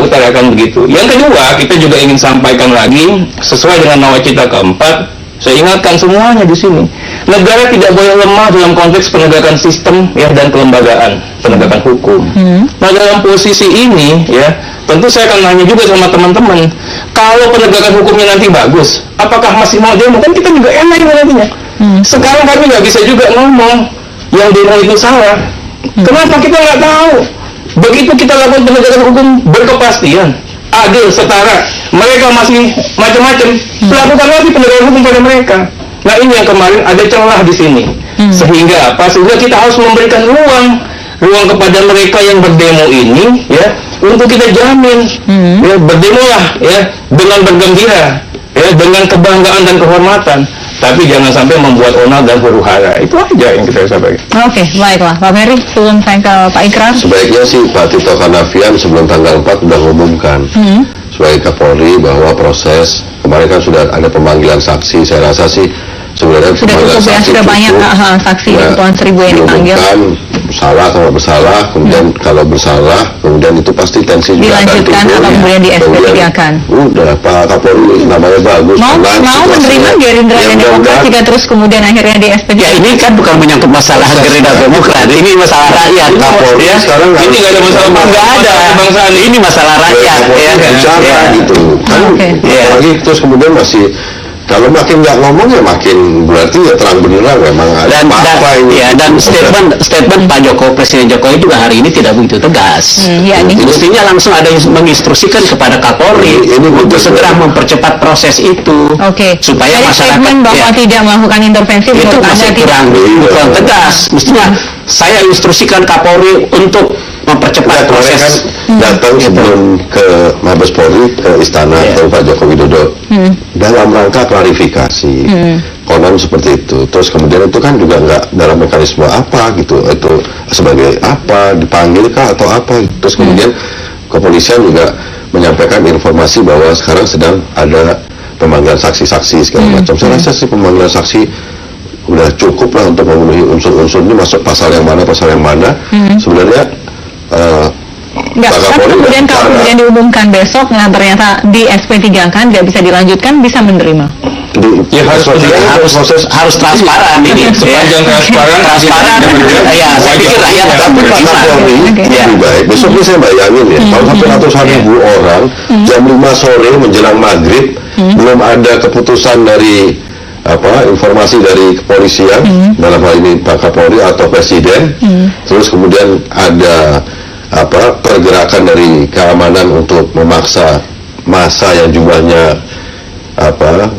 utarakan begitu. Yang kedua, kita juga ingin sampaikan lagi sesuai dengan nawacita keempat. Saya ingatkan semuanya di sini. Negara tidak boleh lemah dalam konteks penegakan sistem ya dan kelembagaan penegakan hukum. Nah, dalam posisi ini ya, tentu saya akan nanya juga sama teman-teman, kalau penegakan hukumnya nanti bagus, apakah masih mau demo? Kan kita juga enak nantinya. Sekarang kami nggak bisa juga ngomong yang demo itu salah. Kenapa kita nggak tahu? Begitu kita lakukan penegakan hukum berkepastian, adil, setara, mereka masih macam-macam, lakukan lagi penegakan hukum pada mereka. Nah, ini yang kemarin ada celah di sini. Sehingga apa? Sehingga kita harus memberikan ruang kepada mereka yang berdemo ini, ya, untuk kita jamin, ya, berdemolah, ya, dengan bergembira, ya, dengan kebanggaan dan kehormatan. Tapi jangan sampai membuat onar dan huru-hara. Itu aja yang kita sampaikan. Oke, baiklah. Pak Ferry, sebelum saya ke Pak Ikrar. Sebaiknya sih Pak Tito Karnavian sebelum tanggal 4 sudah mengumumkan sebagai Kapolri bahwa proses kemarin kan sudah ada pemanggilan saksi. Saya rasa sih sebenarnya sudah cukup ya, sudah banyak saksi puluhan seribu yang dipanggil. Salah kalau bersalah, kemudian kalau bersalah, kemudian itu pasti tensi juga dilanjutkan akan atau kemudian di SP3-kan. Udah Pak Kapolri namanya bagus. Mau menerima Gerindra dan Demokrat jika terus kemudian akhirnya di SP3? Ya, ini kan bukan menyangkut masalah Gerindra dan Demokrat, ini masalah rakyat. Kapolri ya, sekarang ini nggak ada masalah kebangsaan, ini masalah rakyat. Bicara gitu kan, apalagi terus kemudian masih. Kalau makin nggak ngomong ya makin berarti ya terang benerang memang ada apa ini. Ya, dan statement Pak Jokowi, Presiden Jokowi juga hari ini tidak begitu tegas. Mestinya langsung ada yang menginstruksikan kepada Kapolri untuk segera mempercepat proses itu. Supaya masyarakat bahwa tidak melakukan intervensi itu masih kurang tegas. Mestinya saya instruksikan Kapolri untuk mempercepat proses. Datang sebelum ke Mabes Polri ke istana atau Pak Joko Widodo dalam rangka klarifikasi konon seperti itu. Terus kemudian itu kan juga nggak dalam mekanisme apa gitu, itu sebagai apa, dipanggil kah atau apa. Terus kemudian kepolisian juga menyampaikan informasi bahwa sekarang sedang ada pemanggilan saksi-saksi segala macam. Saya rasa sih pemanggilan saksi udah cukup lah untuk memenuhi unsur-unsur ini, masuk pasal yang mana sebenarnya. Tapi kemudian kalau kemudian diumumkan besok, nah ternyata di SP3 kan nggak bisa dilanjutkan, bisa menerima. Ya harus transparan ini. Sepanjang transparan. Ya, saya pikir rakyat tapi Pak Kapolri lebih baik. Besok ini saya bayangin ya, kalau sampai ratusan ribu orang jam 5 sore menjelang maghrib belum ada keputusan dari informasi dari kepolisian dalam hal ini Pak Kapolri atau Presiden, terus kemudian ada pergerakan dari keamanan untuk memaksa massa yang jumlahnya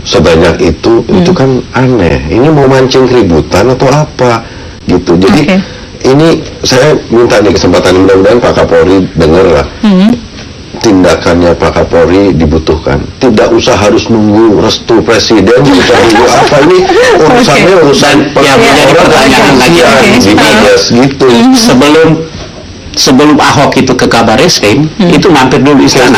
sebanyak itu kan aneh. Ini mau mancing keributan atau apa gitu. Jadi ini saya minta nih kesempatan, mudah-mudahan Pak Kapolri dengar lah. Tindakannya Pak Kapolri dibutuhkan. Tidak usah harus nunggu restu presiden, usah nunggu apa ini urusannya urusan pertanyaan lagi gitu. Sebelum Ahok itu ke kabar eskrim, itu mampir dulu istana.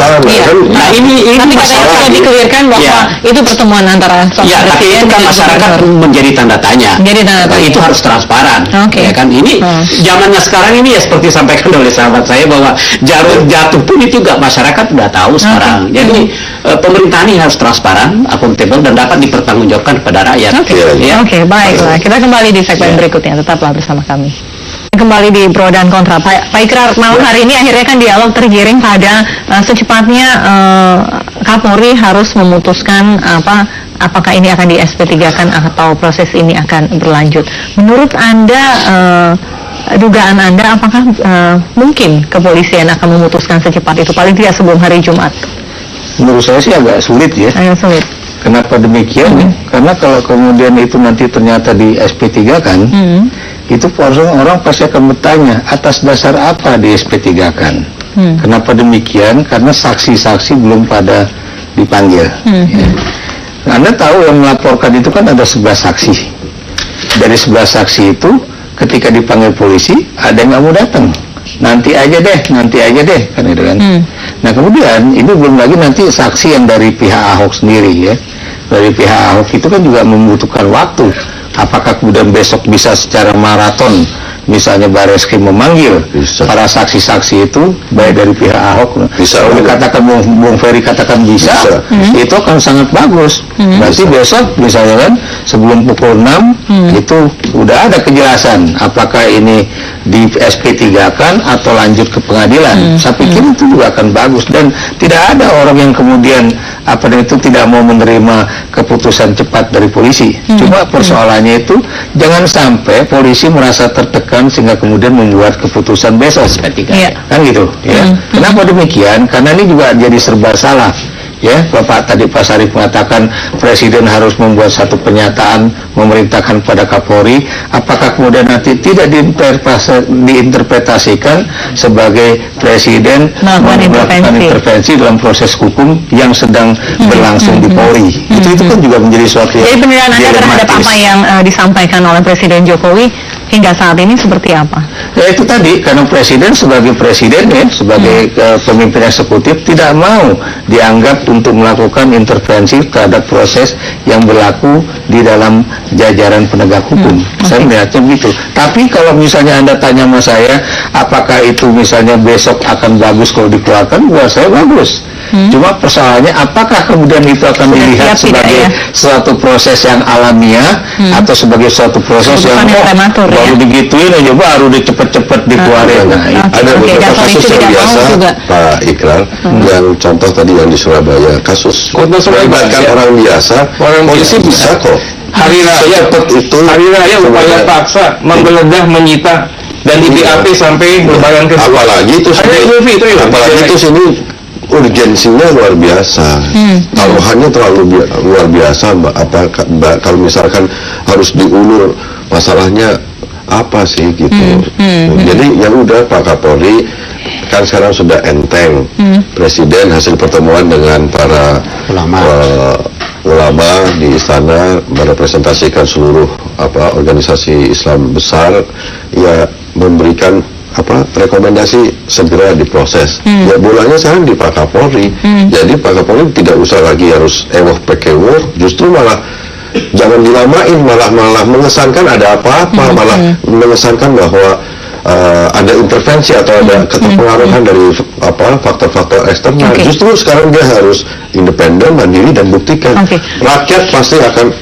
Nah ini masalah dikelirkan bahwa itu pertemuan antara tapi itu kan masyarakat menjadi tanda tanya. Itu harus transparan. Ya kan, ini zamannya sekarang ini ya seperti sampaikan oleh sahabat saya bahwa jatuh pun itu juga masyarakat sudah tahu sekarang. Jadi pemerintah ini harus transparan, akuntabel dan dapat dipertanggungjawabkan kepada rakyat. Baiklah. Kita kembali di segmen berikutnya. Tetaplah bersama kami. Kembali di pro dan kontra. Pak Ikrar, malam hari ini akhirnya kan dialog tergiring pada secepatnya Kapolri harus memutuskan apakah ini akan di SP3-kan atau proses ini akan berlanjut. Menurut Anda, dugaan Anda, apakah mungkin kepolisian akan memutuskan secepat itu, paling tidak sebelum hari Jumat? Menurut saya sih agak sulit ya. Agak sulit. Kenapa demikian? Karena kalau kemudian itu nanti ternyata di SP3-kan, itu orang pasti akan bertanya atas dasar apa di SP3-kan. Kenapa demikian? Karena saksi-saksi belum pada dipanggil. Anda tahu yang melaporkan itu kan ada 11 saksi. Dari 11 saksi itu ketika dipanggil polisi ada yang nggak mau datang. Nanti aja deh kan gitu kan. Nah kemudian ini belum lagi nanti saksi yang dari pihak Ahok sendiri ya. Dari pihak Ahok itu kan juga membutuhkan waktu. Apakah kemudian besok bisa secara maraton misalnya Barreskrim memanggil para saksi-saksi itu, baik dari pihak Ahok, kalau dikatakan Bung Ferry katakan bisa. Itu akan sangat bagus. Berarti besok misalnya kan sebelum pukul 6 itu udah ada kejelasan apakah ini di SP3-kan atau lanjut ke pengadilan. Saya pikir itu juga akan bagus, dan tidak ada orang yang kemudian itu tidak mau menerima keputusan cepat dari polisi. Cuma persoalannya itu jangan sampai polisi merasa tertekan sehingga kemudian membuat keputusan besok SP3. Kan gitu ya. Kenapa demikian? Karena ini juga jadi serba salah. Ya, Bapak tadi Pak Sarif mengatakan Presiden harus membuat satu pernyataan memerintahkan pada Kapolri, apakah kemudian nanti tidak diinterpretasikan sebagai Presiden melakukan intervensi dalam proses hukum yang sedang berlangsung di Polri. Itu kan juga menjadi suatu yang jadi penilaian Anda terhadap apa yang disampaikan oleh Presiden Jokowi hingga saat ini seperti apa? Ya itu tadi, karena Presiden sebagai Presiden ya, sebagai pemimpin eksekutif tidak mau dianggap untuk melakukan intervensi terhadap proses yang berlaku di dalam jajaran penegak hukum. Saya melihatnya begitu. Tapi kalau misalnya Anda tanya sama saya, apakah itu misalnya besok akan bagus kalau dikeluarkan? Buat saya bagus. Cuma persoalannya apakah kemudian itu akan dilihat sebagai suatu proses yang alamiah atau sebagai suatu proses yang baru digituin aja baru cepet-cepet dikeluarin. Ada beberapa kasus yang biasa Pak Ikrar, yang contoh tadi yang di Surabaya, kasus melibatkan orang biasa, polisi bisa kok. Hari raya upaya paksa menggeledah, menyita dan di BAP sampai lebaran ke apalagi itu sini urgensinya luar biasa, taruhannya terlalu luar biasa. Kalau misalkan harus diulur, masalahnya apa sih gitu. Jadi ya udah, Pak Kapolri kan sekarang sudah enteng. Presiden hasil pertemuan dengan para ulama di istana merepresentasikan seluruh organisasi Islam besar, ya memberikan rekomendasi segera diproses. Ya bolanya sekarang di Pak Kapolri. Jadi Pak Kapolri tidak usah lagi harus pekewur, justru malah jangan dilamain, malah mengesankan ada apa-apa, malah mengesankan bahwa ada intervensi atau ada keterpengaruhan dari faktor-faktor eksternal. Justru sekarang dia harus independen, mandiri, dan buktikan. Rakyat pasti akan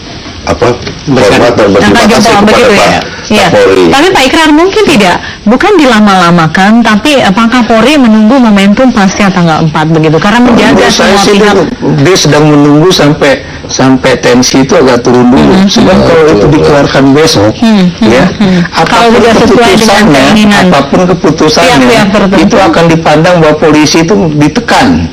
hormat dan berterima kasih kepada Pak Kapolri. Tapi Pak Ikrar, mungkin bukan dilama-lamakan, tapi Pak Kapolri menunggu momentum pasca tanggal 4 begitu, karena menjaga semua pihak. Dia sedang menunggu sampai tensi itu agak turun dulu. Sebab kalau itu dikeluarkan besok, kalau tidak sesuai dengan keinginan, apapun keputusannya, itu akan dipandang bahwa polisi itu ditekan,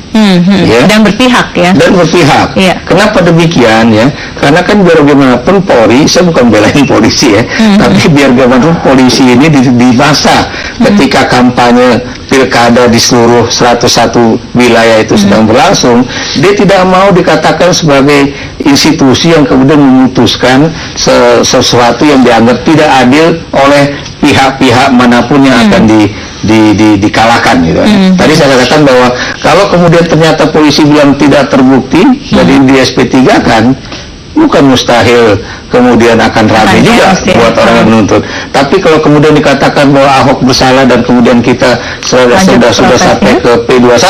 dan berpihak ya. Dan berpihak. Kenapa demikian ya? Karena kan biar bagaimanapun Polri, saya bukan belain polisi ya, tapi biar bagaimanapun polisi ini di masa ketika kampanye pilkada di seluruh 101 wilayah itu sedang berlangsung, dia tidak mau dikatakan sebagai institusi yang kemudian memutuskan sesuatu yang dianggap tidak adil oleh pihak-pihak manapun yang akan dikalahkan gitu. Tadi saya katakan bahwa kalau kemudian ternyata polisi bilang tidak terbukti, jadi di SP3 kan bukan mustahil kemudian akan ramai juga buat orang yang menuntut. Tapi kalau kemudian dikatakan bahwa Ahok bersalah dan kemudian kita sudah sampai ke P21,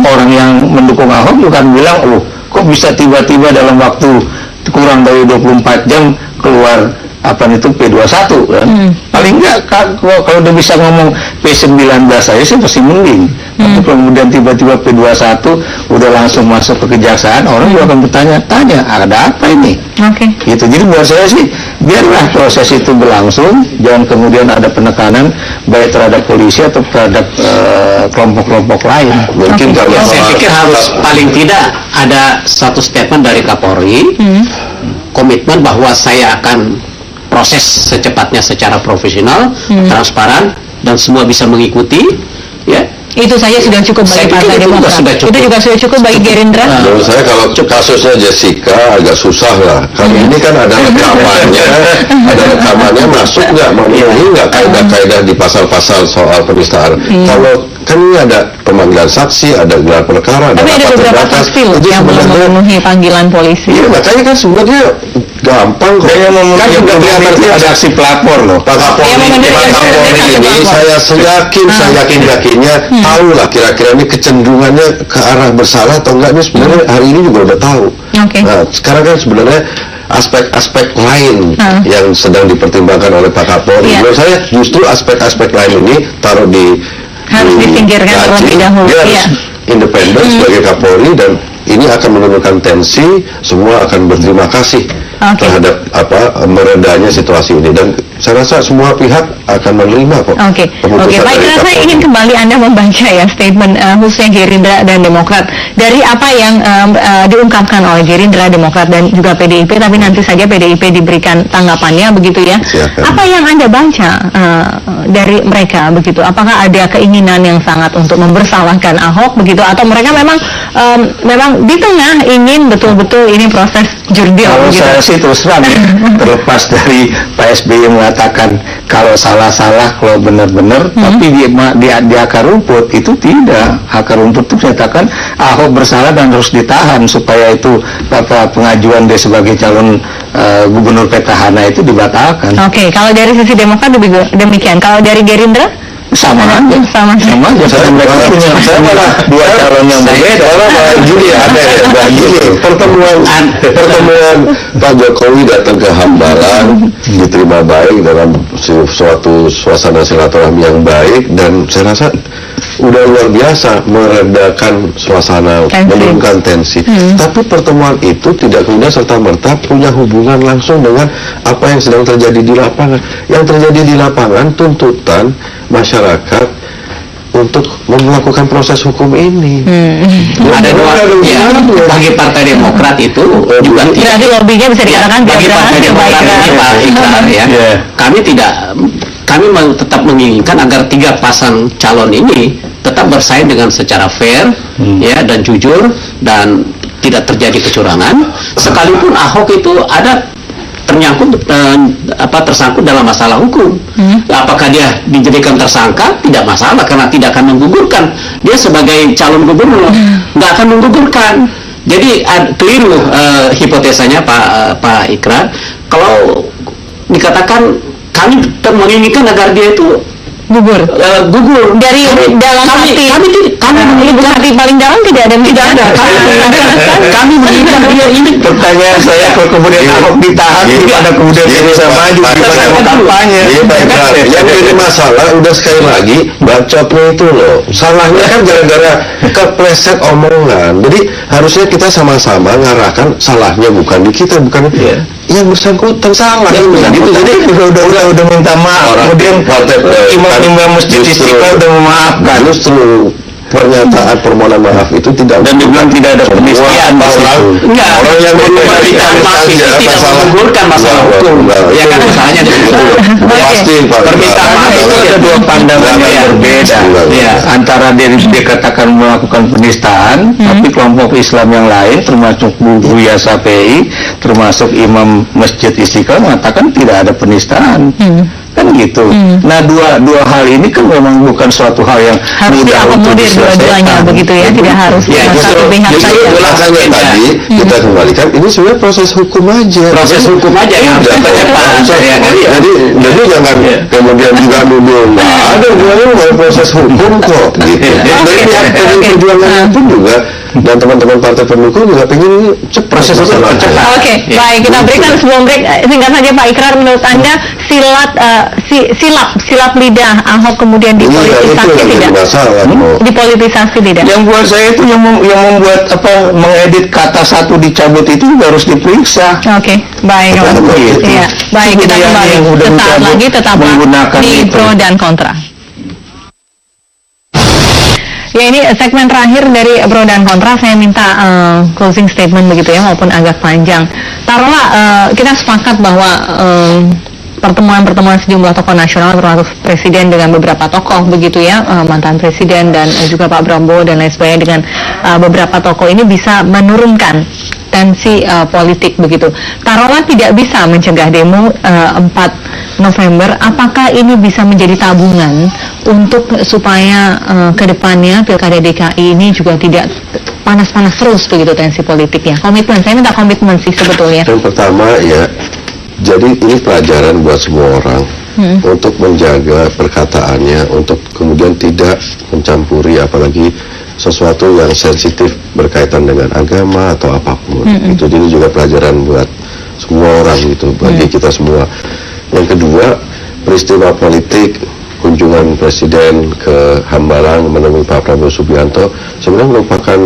orang yang mendukung Ahok bukan bilang, kok bisa tiba-tiba dalam waktu kurang dari 24 jam keluar P21 kan? Paling enggak kalau udah bisa ngomong P19 saja sih pasti mending. Tapi kemudian tiba-tiba P21 udah langsung masuk ke kejaksaan, orang juga akan bertanya-tanya, ada apa ini? Gitu. Jadi buat saya sih, biarlah proses itu berlangsung, jangan kemudian ada penekanan baik terhadap polisi atau terhadap kelompok-kelompok lain. Mungkin kalau saya pikir harus paling tidak ada satu statement dari Kapolri, komitmen bahwa saya akan proses secepatnya secara profesional, transparan, dan semua bisa mengikuti, ya. Itu saja sudah cukup bagi Partai Demokrat. Itu juga sudah cukup bagi Gerindra. Menurut saya kalau kasusnya Jessica agak susah lah. Kalau ini kan ada rekamannya, masuk nggak, memenuhi nggak kaidah-kaidah di pasal-pasal soal penistaan. Kalau kan ini ada pemanggilan saksi, ada gelar perkara, tapi ada beberapa saksi loh yang belum memenuhi panggilan polisi. Iya, makanya kan sebenarnya gampang kok. Yang memenuhi kan ada saksi pelapor loh. Pak Kapolri ini saya yakinnya tahu lah kira-kira ini kecenderungannya ke arah bersalah atau enggak. Ini sebenarnya hari ini juga udah tahu. Nah, sekarang kan sebenarnya aspek-aspek lain yang sedang dipertimbangkan oleh Pak Kapolri. Menurut saya justru aspek-aspek lain ini taruh harus disingkirkan terlebih dahulu. Dia harus independen sebagai Kapolri, dan ini akan menurunkan tensi. Semua akan berterima kasih terhadap meredanya situasi ini, dan saya rasa semua pihak akan menerima kok. Oke, baik. Saya ingin kembali Anda membaca ya statement khususnya Gerindra dan Demokrat dari apa yang diungkapkan oleh Gerindra, Demokrat dan juga PDIP. Tapi nanti saja PDIP diberikan tanggapannya begitu ya. Silakan. Apa yang Anda baca dari mereka begitu? Apakah ada keinginan yang sangat untuk membersalahkan Ahok begitu, atau mereka memang di tengah ingin betul-betul ini proses jurdil? Kalau saya sih terus terang terlepas dari Pak SBY mengatakan kalau salah-salah, kalau benar-benar, tapi di akar rumput itu tidak. Akar rumput itu menyatakan Ahok bersalah dan harus ditahan supaya itu pengajuan dia sebagai calon gubernur petahana itu dibatalkan. Oke, kalau dari sisi Demokrat demikian. Kalau dari Gerindra? Sama aja. Saya malah dua calon yang berbeda. Gini ada pertemuan Pak Jokowi datang ke Hambalang diterima baik dalam suatu suasana silaturahmi yang baik, dan saya rasa udah luar biasa meredakan suasana, menurunkan tensi. Tapi pertemuan itu tidak kemudian serta-merta punya hubungan langsung dengan apa yang sedang terjadi di lapangan. Yang terjadi di lapangan tuntutan masyarakat untuk melakukan proses hukum ini. Ada dua bagi Partai Demokrat itu juga tidak. Berarti lobbynya bisa dikatakan bagi Partai Demokrat ya. Kami tetap menginginkan agar 3 pasang calon ini tetap bersaing dengan secara fair ya dan jujur dan tidak terjadi kecurangan. Sekalipun Ahok itu ada tersangkut dalam masalah hukum. Apakah dia dijadikan tersangka? Tidak masalah, karena tidak akan menggugurkan. Dia sebagai calon gubernur nggak akan menggugurkan. Jadi keliru hipotesanya Pak Ikrar. Kalau dikatakan kami menginginkan agar dia itu gugur dari dalam hati. Kami menginginkan hati paling dalam tidak ada. Kami menginginkan dia ini. Pertanyaan saya kalau kemudian Ahok ditahan, ada kemudian bisa maju di kampanye. Yang jadi masalah udah sekali lagi bacotnya itu loh. Salahnya kan gara-gara kepleset omongan. Jadi harusnya kita sama-sama ngarahkan salahnya bukan di kita, bukan yang bersangkutan salah. Jadi udah minta maaf. Kemudian imam masjid Istiqlal udah memaafkan. Justru pernyataan permohonan maaf itu tidak, dan dibilang tidak ada penistian orang yang memberikan maaf itu tidak menggugurkan masalah hukum. Ya kan masalahnya pasti permintaan maaf itu ada dua pandangan yang berbeda. Ya, antara dia katakan melakukan penistaan, tapi kelompok Islam yang lain termasuk Buya Syafi'i, termasuk Imam Masjid Istiqlal mengatakan tidak ada penistaan. Kan gitu. Nah dua hal ini kan memang bukan suatu hal yang harus diakomodir dua-duanya begitu ya, tidak harus satu pihak saja. Makanya tadi kita kembalikan ini sebenarnya proses hukum aja. Yang jadi jangan kemudian juga nuduh ada hubungannya proses hukum kok. Gitu. Dari pihak perjuangan pun juga, dan teman-teman partai pendukung juga pengen proses hukum cepat. Oke, baik, kita berikan sebelum break singkat saja Pak Ikrar, menurut Anda silap lidah Ahok kemudian dipolitisasi tidak? Dipolitisasi tidak? Yang buat saya itu yang membuat mengedit kata satu dicabut itu harus diperiksa. Oke, baik. Ya, baik, kita kembali sesaat lagi tetaplah di pro dan kontra. Ya, ini segmen terakhir dari pro dan kontra. Saya minta closing statement begitu ya, walaupun agak panjang. Taruhlah kita sepakat bahwa pertemuan sejumlah tokoh nasional termasuk presiden dengan beberapa tokoh begitu ya, mantan presiden dan juga Pak Prabowo dan lain sebagainya dengan beberapa tokoh ini bisa menurunkan tensi politik begitu. Taruhlah tidak bisa mencegah demo 4 November, apakah ini bisa menjadi tabungan untuk supaya kedepannya Pilkada DKI ini juga tidak panas-panas terus begitu tensi politiknya? Komitmen, saya minta komitmen sih sebetulnya. Yang pertama ya, jadi ini pelajaran buat semua orang untuk menjaga perkataannya, untuk kemudian tidak mencampuri apalagi sesuatu yang sensitif berkaitan dengan agama atau apapun. Itu jadi juga pelajaran buat semua orang gitu, bagi kita semua. Yang kedua, peristiwa politik kunjungan Presiden ke Hambalang menemui Pak Prabowo Subianto sebenarnya merupakan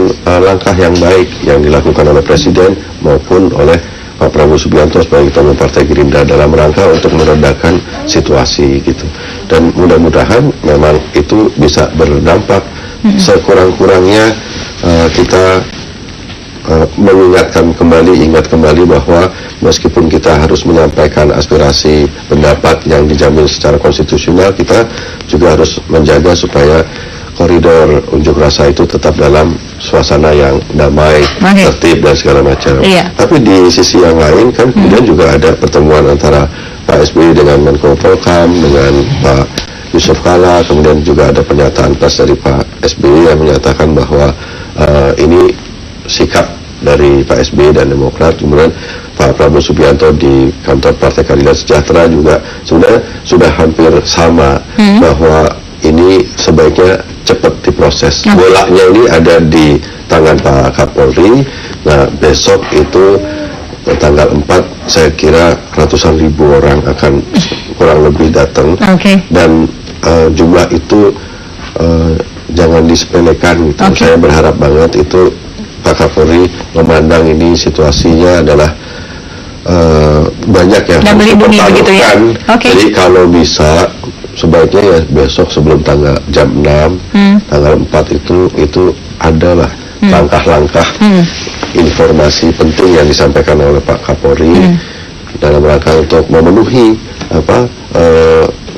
langkah yang baik yang dilakukan oleh Presiden maupun oleh Pak Prabowo Subianto sebagai ketua umum Partai Gerindra dalam rangka untuk meredakan situasi gitu. Dan mudah-mudahan memang itu bisa berdampak. Sekurang-kurangnya kita ingat kembali bahwa meskipun kita harus menyampaikan aspirasi pendapat yang dijamin secara konstitusional, kita juga harus menjaga supaya koridor unjuk rasa itu tetap dalam suasana yang damai, tertib dan segala macam. Tapi di sisi yang lain kan kemudian juga ada pertemuan antara Pak SBY dengan Menko Polhukam, dengan Pak Yusuf Kalla, kemudian juga ada pernyataan pers dari Pak SBY yang menyatakan bahwa ini sikap dari Pak SBY dan Demokrat. Kemudian Pak Prabowo Subianto di kantor Partai Keadilan Sejahtera juga sebenarnya sudah hampir sama bahwa ini sebaiknya cepat diproses. Bolanya ini ada di tangan Pak Kapolri. Nah, besok itu tanggal 4 saya kira ratusan ribu orang akan kurang lebih datang. Dan jumlah itu jangan disepelekan gitu. Saya berharap banget itu Pak Kapolri memandang ini situasinya adalah banyak yang harus dipertaruhkan. Jadi kalau bisa sebaiknya ya besok sebelum jam 6 tanggal 4 itu adalah langkah-langkah informasi penting yang disampaikan oleh Pak Kapolri dalam rangka untuk memenuhi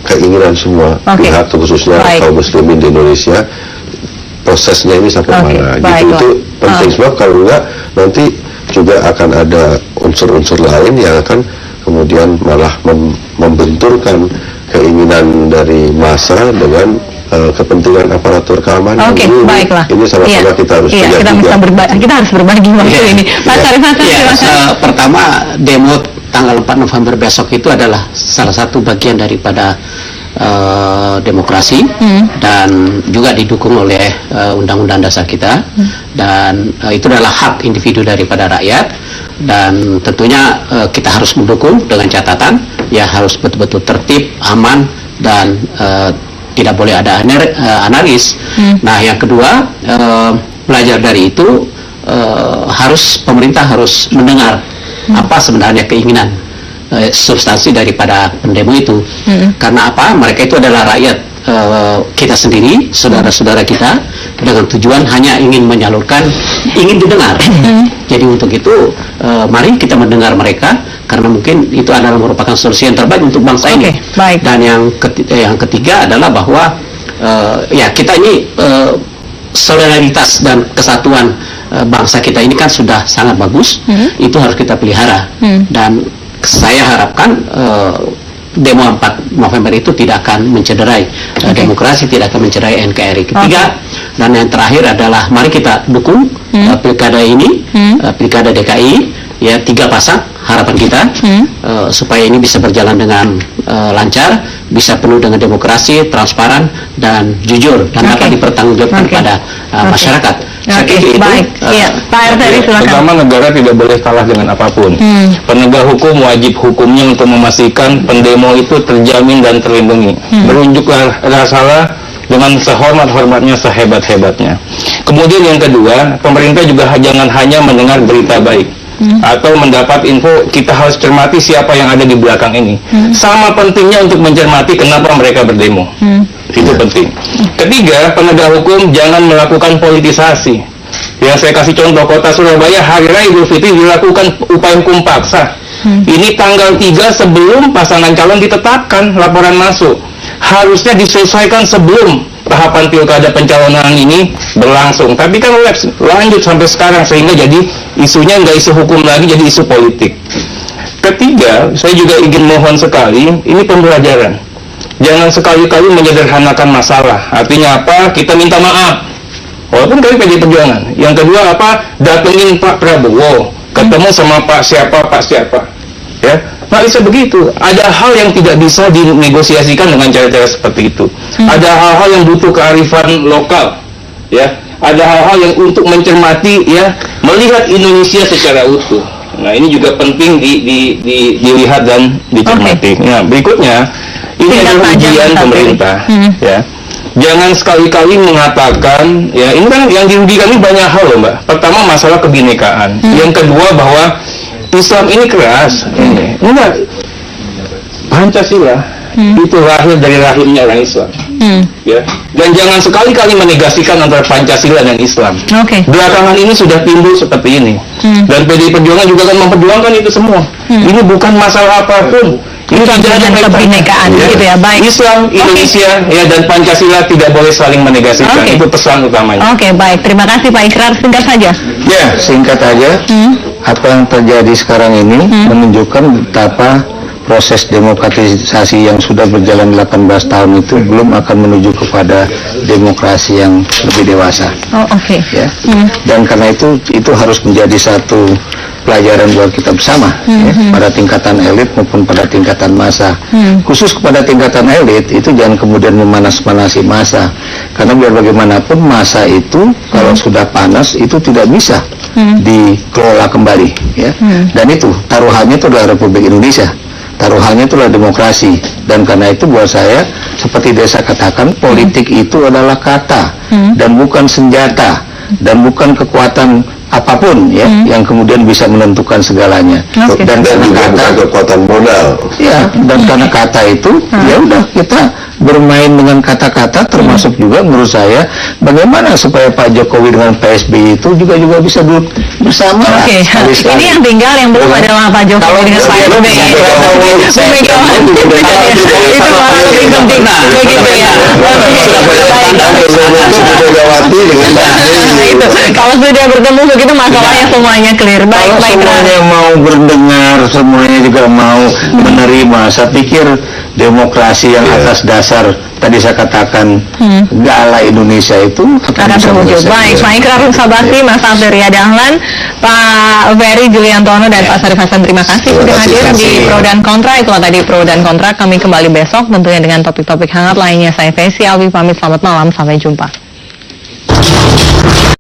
keinginan semua pihak, khususnya kaum muslimin di Indonesia, prosesnya ini sampai mana gitu. Itu penting sebab kalau enggak nanti juga akan ada unsur-unsur lain yang akan kemudian malah membenturkan keinginan dari massa dengan kepentingan aparatur keamanan. Ini sama-sama kita harus kita harus berbagi waktu ini. Pak Sarif, pertama, demo tanggal 4 November besok itu adalah salah satu bagian daripada demokrasi dan juga didukung oleh Undang-Undang Dasar kita, dan itu adalah hak individu daripada rakyat, dan tentunya kita harus mendukung dengan catatan ya harus betul-betul tertib, aman, dan tidak boleh ada anarkis. Nah, yang kedua, belajar dari itu pemerintah harus mendengar apa sebenarnya keinginan substansi daripada pendemo itu. Karena apa? Mereka itu adalah rakyat kita sendiri, saudara-saudara kita, dengan tujuan hanya ingin menyalurkan, ingin didengar. Jadi untuk itu mari kita mendengar mereka, karena mungkin itu adalah merupakan solusi yang terbaik untuk bangsa ini. Dan yang ketiga adalah bahwa ya kita ini solidaritas dan kesatuan bangsa kita ini kan sudah sangat bagus. Itu harus kita pelihara. Dan saya harapkan demo 4 November itu tidak akan mencederai demokrasi, tidak akan mencederai NKRI. Ketiga, dan yang terakhir adalah mari kita dukung pilkada ini, pilkada DKI, ya 3 pasang harapan kita supaya ini bisa berjalan dengan lancar, bisa penuh dengan demokrasi, transparan dan jujur, dan dapat dipertanggungjawabkan kepada masyarakat. Baik. Pak RT, silakan. Pertama, negara tidak boleh kalah dengan apapun. Penegak hukum wajib hukumnya untuk memastikan pendemo itu terjamin dan terlindungi. Berunjuklah salah dengan sehormat-hormatnya, sehebat-hebatnya. Kemudian yang kedua, pemerintah juga jangan hanya mendengar berita baik atau mendapat info. Kita harus cermati siapa yang ada di belakang ini. Sama pentingnya untuk mencermati kenapa mereka berdemo. Itu penting. Ketiga, penegak hukum jangan melakukan politisasi. Yang saya kasih contoh, kota Surabaya hari raya Idul Fitri dilakukan upaya hukum paksa. Ini tanggal 3 sebelum pasangan calon ditetapkan laporan masuk. Harusnya diselesaikan sebelum tahapan pilkada pencalonan ini berlangsung. Tapi kan lanjut sampai sekarang, sehingga jadi isunya nggak isu hukum lagi, jadi isu politik. Ketiga, saya juga ingin mohon sekali, ini pembelajaran. Jangan sekali-kali menyederhanakan masalah. Artinya apa? Kita minta maaf. Walaupun kami PDI Perjuangan. Yang kedua apa? Datengin Pak Prabowo, ketemu sama Pak siapa. Ya, nggak bisa begitu. Ada hal yang tidak bisa dinegosiasikan dengan cara-cara seperti itu. Ada hal-hal yang butuh kearifan lokal. Ya, ada hal-hal yang untuk mencermati, ya, melihat Indonesia secara utuh. Nah, ini juga penting dilihat dan dicermati. Nah, berikutnya ini adalah ujian pemerintah. Ya, jangan sekali-kali mengatakan, ya, ini kan yang dirugikan ini banyak hal loh, Mbak. Pertama masalah kebinekaan. Yang kedua bahwa Islam ini keras. Enggak, Pancasila itu lahir dari rahimnya orang Islam. Ya, dan jangan sekali-kali menegasikan antara Pancasila dan Islam. Belakangan ini sudah timbul seperti ini, dan PDI Perjuangan juga akan memperjuangkan itu semua. Ini bukan masalah apapun. Ini tidak ada kebinekaan, gitu ya. Baik. Islam, Indonesia, ya, dan Pancasila tidak boleh saling menegasikan. Itu pesan utamanya. Baik. Terima kasih Pak Ikrar. Singkat saja. Ya, singkat aja. Apa yang terjadi sekarang ini menunjukkan betapa proses demokratisasi yang sudah berjalan 18 tahun itu belum akan menuju kepada demokrasi yang lebih dewasa. Ya. Dan karena itu harus menjadi satu pelajaran buat kita bersama, ya, pada tingkatan elit maupun pada tingkatan massa. Khusus kepada tingkatan elit itu jangan kemudian memanas-manasi massa, karena biar bagaimanapun massa itu kalau sudah panas itu tidak bisa dikelola kembali, ya. Dan itu taruhannya itu adalah Republik Indonesia. Taruhannya itulah demokrasi, dan karena itu buat saya seperti saya katakan, politik itu adalah kata dan bukan senjata dan bukan kekuatan apapun, ya, yang kemudian bisa menentukan segalanya. Dan karena kata kekuatan modal, ya, dan karena kata itu ya udah kita bermain dengan kata-kata, termasuk juga menurut saya bagaimana supaya Pak Jokowi dengan Pak SBY itu juga bisa duduk bersama. Ini yang tinggal yang belum adalah Pak Jokowi dengan Pak SBY. Itu malah lebih penting, begitu ya. Kalau sudah bertemu begitu masalahnya semuanya clear. Kalau semuanya mau berdengar, semuanya juga mau menerima, saya pikir demokrasi yang atas dasar tadi saya katakan gala Indonesia itu akan terwujud. Baik, Pak Ikrar Sabakti, Mas Afri Dahlan, Pak Ferry Juliantono, dan Pak Sarif Hasan, terima kasih sudah hadir di Pro dan Kontra. Itulah tadi Pro dan Kontra. Kami kembali besok tentunya dengan topik-topik hangat lainnya. Saya Fesi Alwi pamit, selamat malam, sampai jumpa.